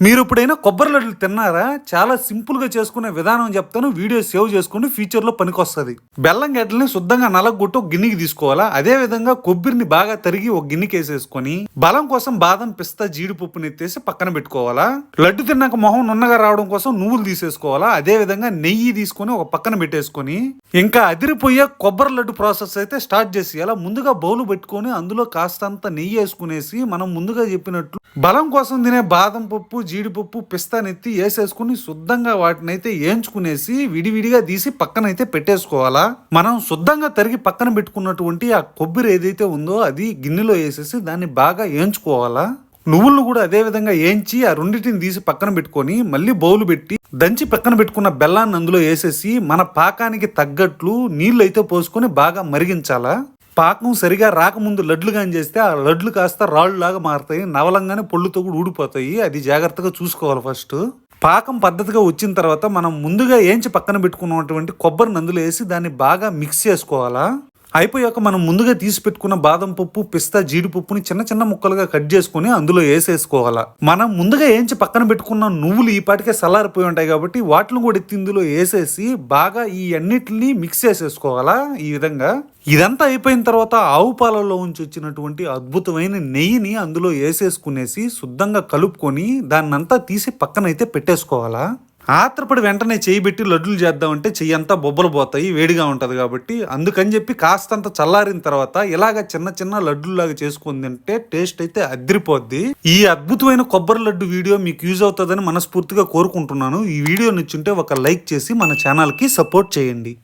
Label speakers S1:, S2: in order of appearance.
S1: మీరు ఎప్పుడైనా కొబ్బరి లడ్డులు తిన్నారా? చాలా సింపుల్ గా చేసుకునే విధానం చెప్తాను. వీడియో సేవ్ చేసుకోండి, ఫ్యూచర్ లో పనికొస్తది. బెల్లం గడ్డల్ని శుద్ధంగా నలగొట్టి ఒక గిన్నెకి తీసుకోవాలా. అదే విధంగా కొబ్బరిని బాగా తరిగి ఒక గిన్నెకి వేసేసుకొని బలం కోసం బాదం, పిస్తా, జీడిపప్పుని ఎత్తేసి పక్కన పెట్టుకోవాలా. లడ్డు తిన్నాక మొహం నున్నగా రావడం కోసం నువ్వులు తీసేసుకోవాలా. అదే విధంగా నెయ్యి తీసుకొని ఒక పక్కన పెట్టేసుకొని ఇంకా అదిరిపోయే కొబ్బరి లడ్డు ప్రాసెస్ అయితే స్టార్ట్ చేసి అలా ముందుగా బౌలు పెట్టుకొని అందులో కాస్తంత నెయ్యి వేసుకునేసి మనం ముందుగా చెప్పినట్లు బలం కోసం తినే బాదం పప్పు, జీడిపప్పు, పిస్తానెత్తి వేసేసుకుని శుద్ధంగా వాటిని అయితే వేయించుకునేసి విడివిడిగా తీసి పక్కనైతే పెట్టేసుకోవాలా. మనం శుద్ధంగా తరిగి పక్కన పెట్టుకున్నటువంటి ఆ కొబ్బరి ఏదైతే ఉందో అది గిన్నెలో వేసేసి దాన్ని బాగా వేయించుకోవాలా. నువ్వులను కూడా అదే విధంగా వేయించి ఆ రెండింటిని తీసి పక్కన పెట్టుకొని మళ్ళీ బౌలు పెట్టి దంచి పక్కన పెట్టుకున్న బెల్లాన్ని అందులో వేసేసి మన పాకానికి తగ్గట్లు నీళ్లు అయితే పోసుకొని బాగా మరిగించాలా. పాకం సరిగా రాకముందు లడ్లు కానీ చేస్తే ఆ లడ్లు కాస్త రాళ్ళు లాగా మారుతాయి, నవలంగానే పొళ్ళుతో కూడా ఊడిపోతాయి. అది జాగ్రత్తగా చూసుకోవాలి. ఫస్ట్ పాకం పద్ధతిగా వచ్చిన తర్వాత మనం ముందుగా ఏంచి పక్కన పెట్టుకున్నటువంటి కొబ్బరిని అందులో వేసి దాన్ని బాగా మిక్స్ చేసుకోవాలా. అయిపోయాక మనం ముందుగా తీసి పెట్టుకున్న బాదం పప్పు, పిస్తా, జీడిపప్పుని చిన్న చిన్న ముక్కలుగా కట్ చేసుకుని అందులో వేసేసుకోవాలా. మనం ముందుగా ఏంచి పక్కన పెట్టుకున్న నువ్వులు ఈ పాటికే సల్లారిపోయి ఉంటాయి కాబట్టి వాటిని కూడా ఎత్తి ఇందులో వేసేసి బాగా ఈ అన్నిటిని మిక్స్ చేసేసుకోవాలా. ఈ విధంగా ఇదంతా అయిపోయిన తర్వాత ఆవు పాలలో ఉంచి వచ్చినటువంటి అద్భుతమైన నెయ్యిని అందులో వేసేసుకునేసి శుద్ధంగా కలుపుకొని దాన్నంతా తీసి పక్కనైతే పెట్టేసుకోవాలా. ఆత్రపడి వెంటనే చేయి పెట్టి లడ్డులు చేద్దామంటే చెయ్యి అంతా బొబ్బలు పోతాయి, వేడిగా ఉంటది కాబట్టి. అందుకని చెప్పి కాస్తంత చల్లారిన తర్వాత ఇలాగ చిన్న చిన్న లడ్డులాగా చేసుకుని తింటే టేస్ట్ అయితే అదిరిపోద్ది. ఈ అద్భుతమైన కొబ్బరి లడ్డు వీడియో మీకు యూజ్ అవుతుందని మనస్ఫూర్తిగా కోరుకుంటున్నాను. ఈ వీడియో నచ్చుంటే ఒక లైక్ చేసి మన ఛానల్ కి సపోర్ట్ చేయండి.